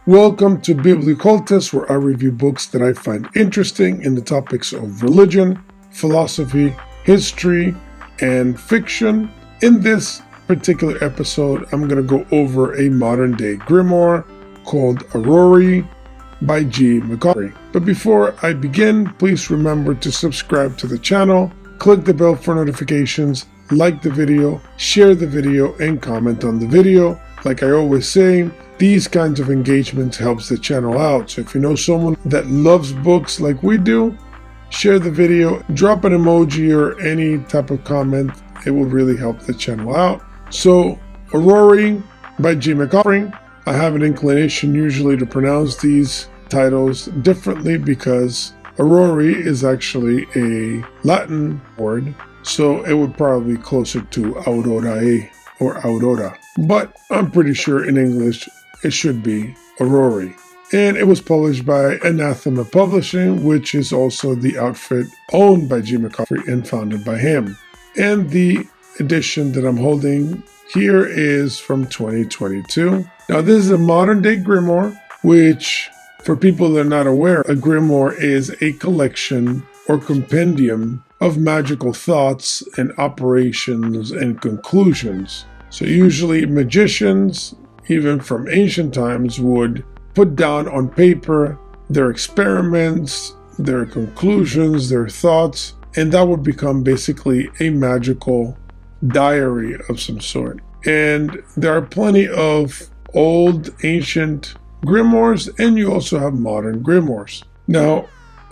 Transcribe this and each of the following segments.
Welcome to Biblioccultist, where I review books that I find interesting in the topics of religion, philosophy, history, and fiction. In this particular episode, I'm going to go over a modern-day grimoire called Aurorae by McCaughry. But before I begin, please remember to subscribe to the channel, click the bell for notifications, like the video, share the video, and comment on the video. Like I always say, these kinds of engagements helps the channel out. So if you know someone that loves books like we do, share the video, drop an emoji or any type of comment. It will really help the channel out. So Aurorae by McCaughry. I have an inclination usually to pronounce these titles differently because Aurorae is actually a Latin word, so it would probably be closer to Aurorae or Aurora. But I'm pretty sure in English it should be Aurorae. And it was published by Anathema Publishing, which is also the outfit owned by McCaughry and founded by him. And the edition that I'm holding here is from 2022. Now this is a modern day grimoire, which for people that are not aware, a grimoire is a collection or compendium of magical thoughts and operations and conclusions. So usually magicians, even from ancient times, would put down on paper their experiments, their conclusions, their thoughts, and that would become basically a magical diary of some sort. And there are plenty of old, ancient grimoires, and you also have modern grimoires. Now,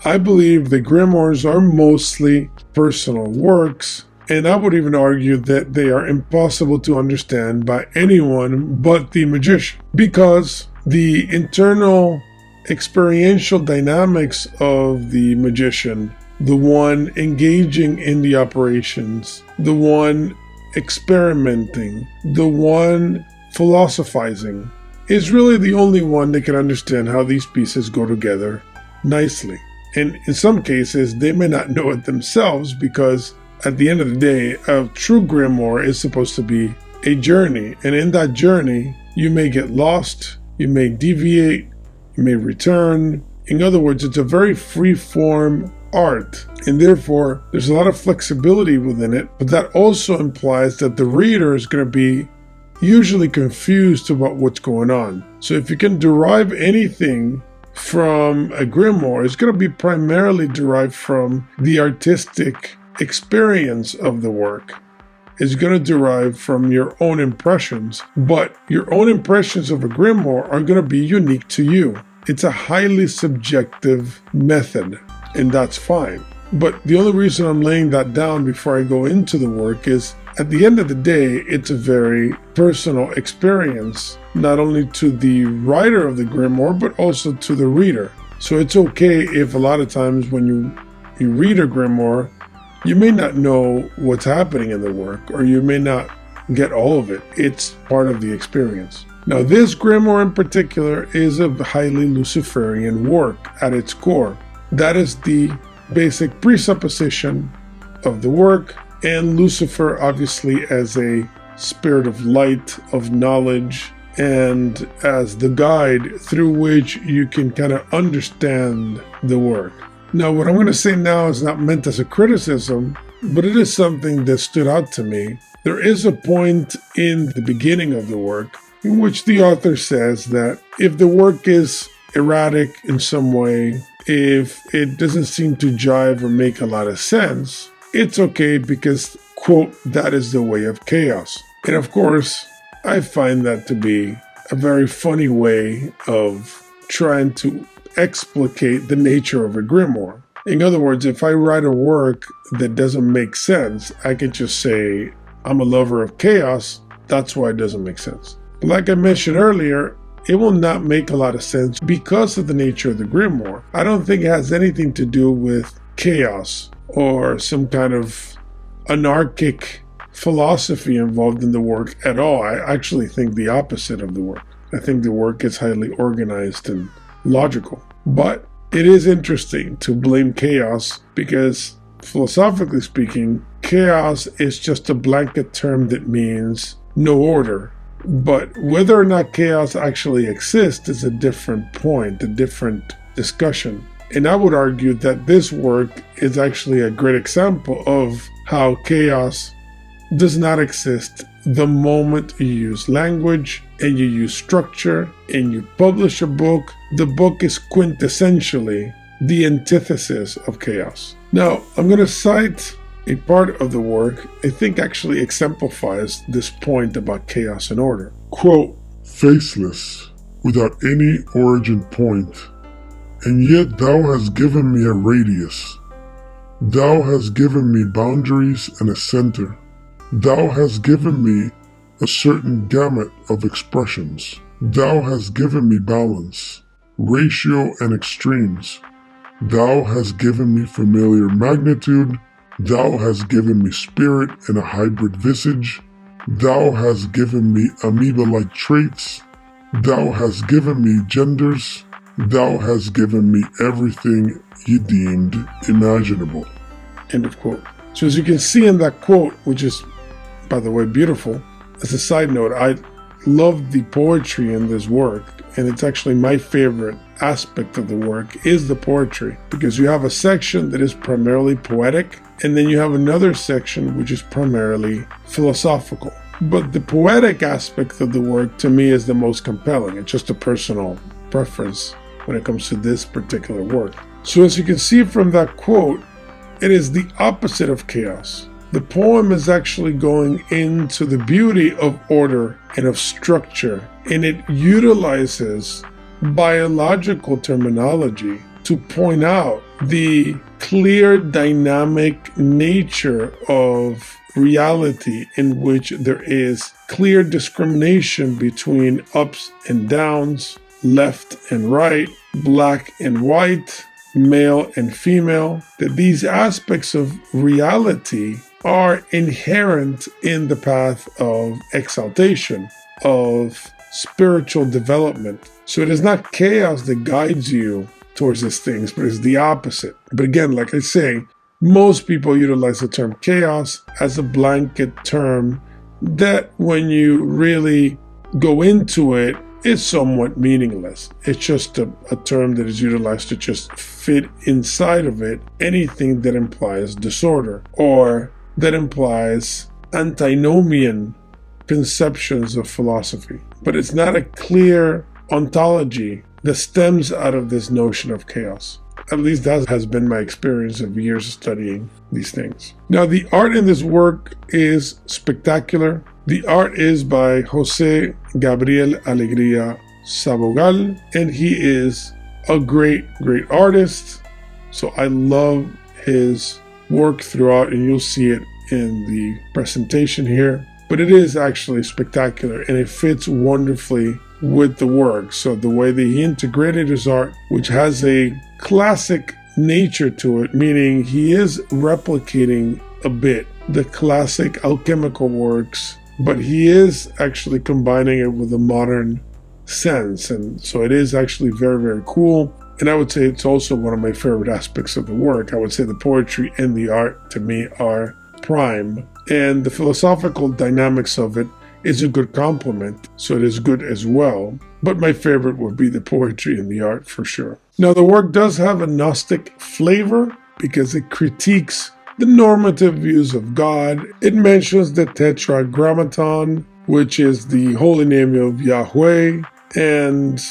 I believe the grimoires are mostly personal works, and I would even argue that they are impossible to understand by anyone but the magician, because the internal experiential dynamics of the magician, the one engaging in the operations, the one experimenting, the one philosophizing, is really the only one that can understand how these pieces go together nicely. And in some cases, they may not know it themselves, because at the end of the day, a true grimoire is supposed to be a journey. And in that journey, you may get lost, you may deviate, you may return. In other words, it's a very free-form art, and therefore there's a lot of flexibility within it. But that also implies that the reader is going to be usually confused about what's going on. So if you can derive anything from a grimoire, it's going to be primarily derived from the artistic experience of the work. It's going to derive from your own impressions, but your own impressions of a grimoire are going to be unique to you. It's a highly subjective method, and that's fine. But the only reason I'm laying that down before I go into the work is, at the end of the day, it's a very personal experience, not only to the writer of the grimoire, but also to the reader. So it's okay if a lot of times when you read a grimoire, you may not know what's happening in the work, or you may not get all of it. It's part of the experience. Now, this grimoire in particular is a highly Luciferian work at its core. That is the basic presupposition of the work. And Lucifer, obviously, as a spirit of light, of knowledge, and as the guide through which you can kind of understand the work. Now, what I'm going to say now is not meant as a criticism, but it is something that stood out to me. There is a point in the beginning of the work in which the author says that if the work is erratic in some way, if it doesn't seem to jive or make a lot of sense, it's okay because, quote, that is the way of chaos. And of course, I find that to be a very funny way of trying to explicate the nature of a grimoire. In other words, if I write a work that doesn't make sense, I can just say, I'm a lover of chaos, that's why it doesn't make sense. But like I mentioned earlier, it will not make a lot of sense because of the nature of the grimoire. I don't think it has anything to do with chaos or some kind of anarchic philosophy involved in the work at all. I actually think the opposite of the work. I think the work is highly organized and logical. But it is interesting to blame chaos because, philosophically speaking, chaos is just a blanket term that means no order. But whether or not chaos actually exists is a different point, a different discussion. And I would argue that this work is actually a great example of how chaos does not exist the moment you use language and you use structure and you publish a book. The book is quintessentially the antithesis of chaos. Now, I'm going to cite a part of the work I think actually exemplifies this point about chaos and order. Quote, "Faceless, without any origin point, and yet thou hast given me a radius. Thou hast given me boundaries and a center. Thou hast given me a certain gamut of expressions. Thou hast given me balance, ratio, and extremes. Thou hast given me familiar magnitude. Thou hast given me spirit and a hybrid visage. Thou hast given me amoeba-like traits. Thou hast given me genders. Thou hast given me everything you deemed imaginable." End of quote. So as you can see in that quote, which is, by the way, beautiful, as a side note, I love the poetry in this work, and it's actually my favorite aspect of the work is the poetry, because you have a section that is primarily poetic, and then you have another section which is primarily philosophical. But the poetic aspect of the work to me is the most compelling. It's just a personal preference when it comes to this particular work. So as you can see from that quote, it is the opposite of chaos. The poem is actually going into the beauty of order and of structure, and it utilizes biological terminology to point out the clear dynamic nature of reality, in which there is clear discrimination between ups and downs, left and right, black and white, male and female, that these aspects of reality are inherent in the path of exaltation, of spiritual development. So it is not chaos that guides you towards these things, but it's the opposite. But again, like I say, most people utilize the term chaos as a blanket term that when you really go into it, is somewhat meaningless. It's just a term that is utilized to just fit inside of it anything that implies disorder or that implies antinomian conceptions of philosophy. But it's not a clear ontology that stems out of this notion of chaos. At least that has been my experience of years of studying these things. Now, the art in this work is spectacular. The art is by Jose Gabriel Alegría Sabogal, and he is a great artist. So I love his work throughout, and you'll see it in the presentation here. But it is actually spectacular, and it fits wonderfully with the work. So the way that he integrated his art, which has a classic nature to it, meaning he is replicating a bit the classic alchemical works, but he is actually combining it with a modern sense. And so it is actually very cool. And I would say it's also one of my favorite aspects of the work. I would say the poetry and the art to me are prime, and the philosophical dynamics of it is a good complement, so it is good as well. But my favorite would be the poetry and the art for sure. Now, the work does have a Gnostic flavor because it critiques the normative views of God. It mentions the Tetragrammaton, which is the holy name of Yahweh, and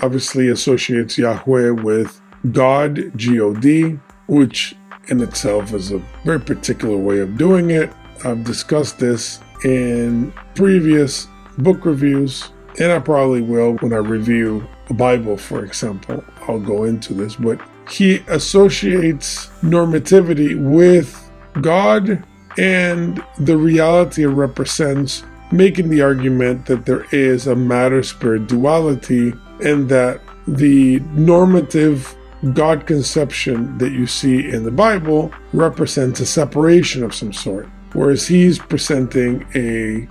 obviously associates Yahweh with God, G-O-D, which in itself is a very particular way of doing it. I've discussed this in previous book reviews, and I probably will when I review a Bible, for example. I'll go into this, but he associates normativity with God and the reality it represents, making the argument that there is a matter-spirit duality, and that the normative God conception that you see in the Bible represents a separation of some sort, whereas he's presenting a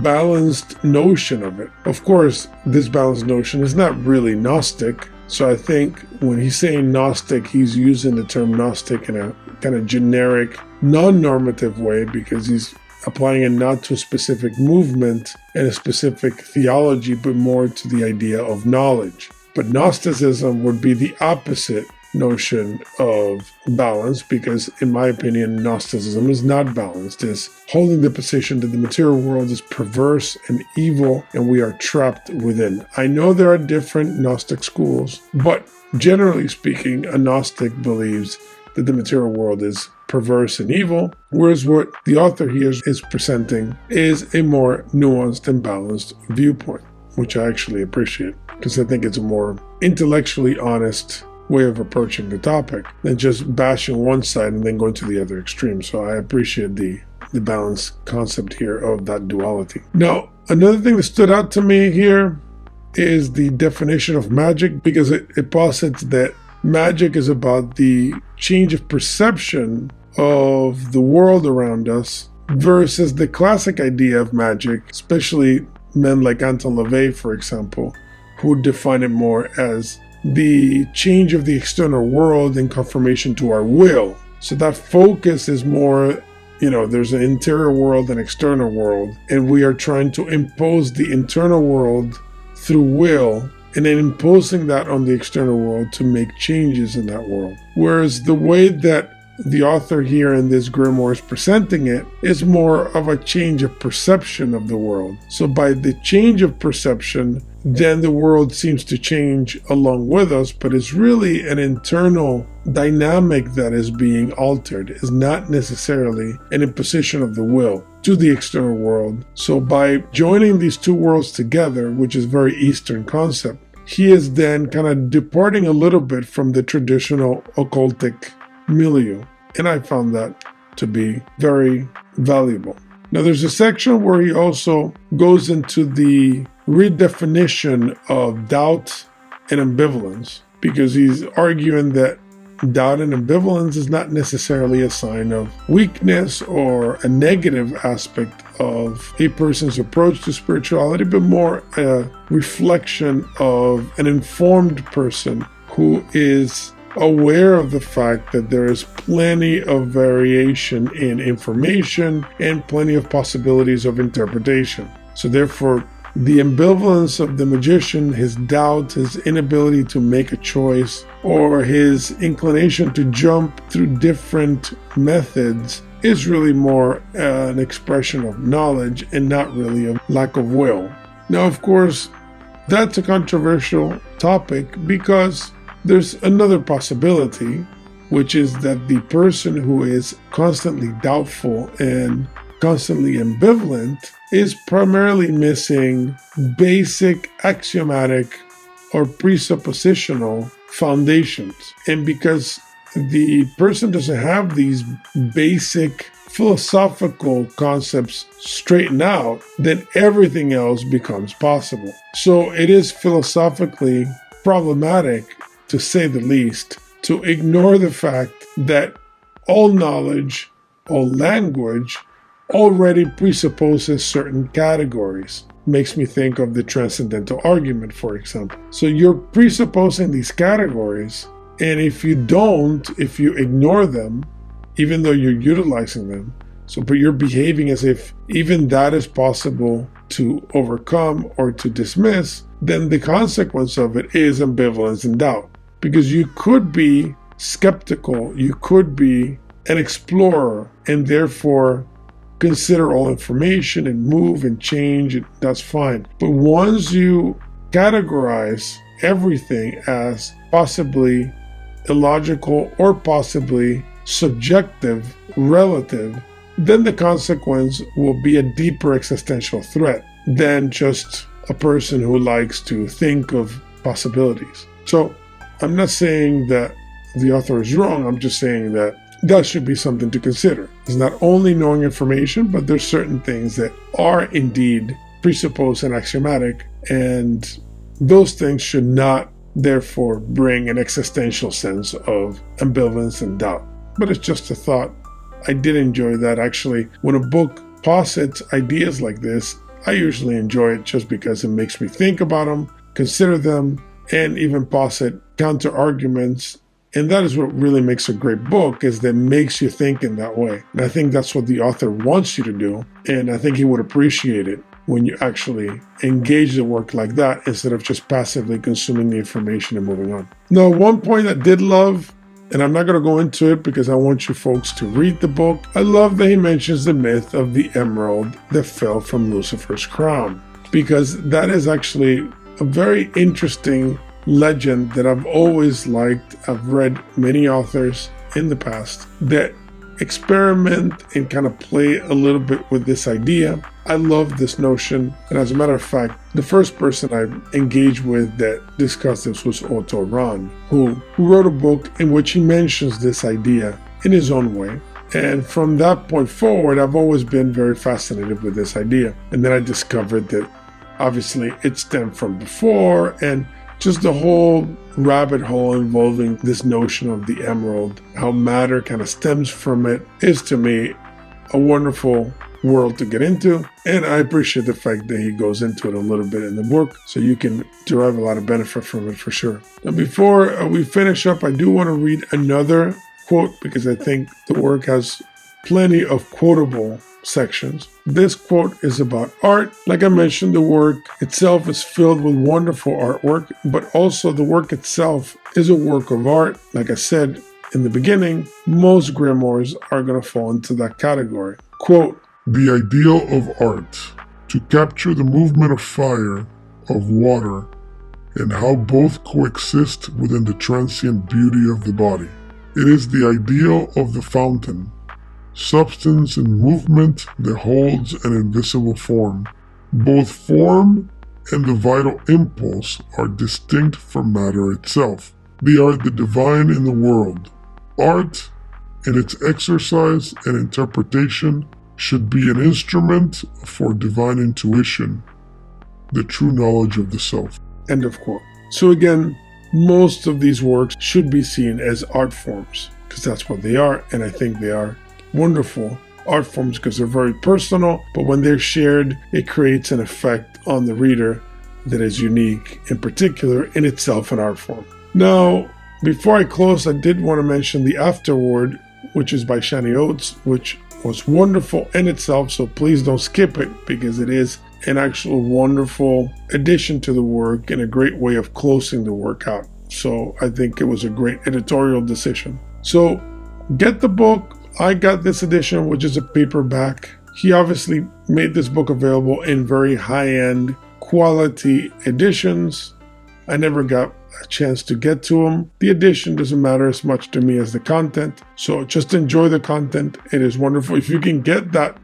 balanced notion of it. Of course, this balanced notion is not really Gnostic, so I think when he's saying Gnostic, he's using the term Gnostic in a kind of generic, non-normative way, because he's applying it not to a specific movement and a specific theology, but more to the idea of knowledge. But Gnosticism would be the opposite notion of balance, because in my opinion, Gnosticism is not balanced. It's holding the position that the material world is perverse and evil and we are trapped within. I know there are different Gnostic schools, but generally speaking, a Gnostic believes that the material world is perverse and evil, whereas what the author here is presenting is a more nuanced and balanced viewpoint, which I actually appreciate, because I think it's a more intellectually honest way of approaching the topic than just bashing one side and then going to the other extreme. So I appreciate the balanced concept here of that duality. Now, another thing that stood out to me here is the definition of magic, because it posits that magic is about the change of perception of the world around us versus the classic idea of magic, especially men like Anton LaVey, for example, who define it more as the change of the external world in conformation to our will. So that focus is more, there's an interior world and external world, and we are trying to impose the internal world through will, and then imposing that on the external world to make changes in that world. Whereas the way that the author here in this grimoire is presenting it is more of a change of perception of the world. So by the change of perception, then the world seems to change along with us, but it's really an internal dynamic that is being altered. It's not necessarily an imposition of the will to the external world. So by joining these two worlds together, which is a very Eastern concept, he is then kind of departing a little bit from the traditional occultic milieu. And I found that to be very valuable. Now, there's a section where he also goes into the redefinition of doubt and ambivalence, because he's arguing that doubt and ambivalence is not necessarily a sign of weakness or a negative aspect of a person's approach to spirituality, but more a reflection of an informed person who is aware of the fact that there is plenty of variation in information and plenty of possibilities of interpretation. So therefore, the ambivalence of the magician, his doubt, his inability to make a choice, or his inclination to jump through different methods is really more an expression of knowledge and not really a lack of will. Now, of course, that's a controversial topic, because there's another possibility, which is that the person who is constantly doubtful and constantly ambivalent is primarily missing basic axiomatic or presuppositional foundations. And because the person doesn't have these basic philosophical concepts straightened out, then everything else becomes possible. So it is philosophically problematic, to say the least, to ignore the fact that all knowledge, all language already presupposes certain categories. Makes me think of the transcendental argument, for example. So you're presupposing these categories, and if you ignore them, even though you're utilizing them, but you're behaving as if even that is possible to overcome or to dismiss, then the consequence of it is ambivalence and doubt. Because you could be skeptical, you could be an explorer, and therefore consider all information and move and change, that's fine. But once you categorize everything as possibly illogical or possibly subjective, relative, then the consequence will be a deeper existential threat than just a person who likes to think of possibilities. So I'm not saying that the author is wrong, I'm just saying that that should be something to consider. It's not only knowing information, but there's certain things that are indeed presupposed and axiomatic, and those things should not therefore bring an existential sense of ambivalence and doubt. But it's just a thought. I did enjoy that, actually. When a book posits ideas like this, I usually enjoy it just because it makes me think about them, consider them, and even posit counter arguments And that is what really makes a great book, is that it makes you think in that way. And I think that's what the author wants you to do. And I think he would appreciate it when you actually engage the work like that, instead of just passively consuming the information and moving on. Now, one point I did love, and I'm not going to go into it because I want you folks to read the book. I love that he mentions the myth of the emerald that fell from Lucifer's crown, because that is actually a very interesting legend that I've always liked. I've read many authors in the past that experiment and kind of play a little bit with this idea. I love this notion, and as a matter of fact, the first person I engaged with that discussed this was Aurorae, who wrote a book in which he mentions this idea in his own way. And from that point forward, I've always been very fascinated with this idea. And then I discovered that obviously it stemmed from before, and just the whole rabbit hole involving this notion of the emerald, how matter kind of stems from it, is to me a wonderful world to get into. And I appreciate the fact that he goes into it a little bit in the book, so you can derive a lot of benefit from it for sure. Now, before we finish up, I do want to read another quote, because I think the work has plenty of quotable sections. This quote is about art. Like I mentioned, the work itself is filled with wonderful artwork, but also the work itself is a work of art. Like I said in the beginning, most grimoires are going to fall into that category. Quote, "The ideal of art, to capture the movement of fire, of water, and how both coexist within the transient beauty of the body. It is the ideal of the fountain, substance and movement that holds an invisible form. Both form and the vital impulse are distinct from matter itself. They are the divine in the world. Art, in its exercise and interpretation, should be an instrument for divine intuition, the true knowledge of the self." End of quote. So again, most of these works should be seen as art forms, because that's what they are, and I think they are wonderful art forms because they're very personal, but when they're shared, it creates an effect on the reader that is unique, in particular in itself an art form. Now, before I close, I did want to mention the afterword, which is by Shani Oates, which was wonderful in itself, so please don't skip it, because it is an actual wonderful addition to the work and a great way of closing the work out. So I think it was a great editorial decision. So get the book. I got this edition, which is a paperback. He obviously made this book available in very high-end quality editions. I never got a chance to get to them. The edition doesn't matter as much to me as the content, so just enjoy the content. It is wonderful. If you can get that,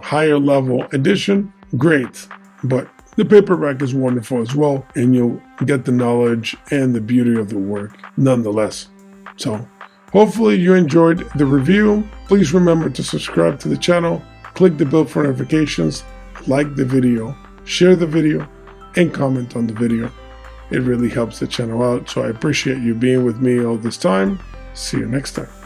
higher level edition, great. But the paperback is wonderful as well, and you'll get the knowledge and the beauty of the work nonetheless. So hopefully you enjoyed the review. Please remember to subscribe to the channel, click the bell for notifications, like the video, share the video, and comment on the video. It really helps the channel out, so I appreciate you being with me all this time. See you next time.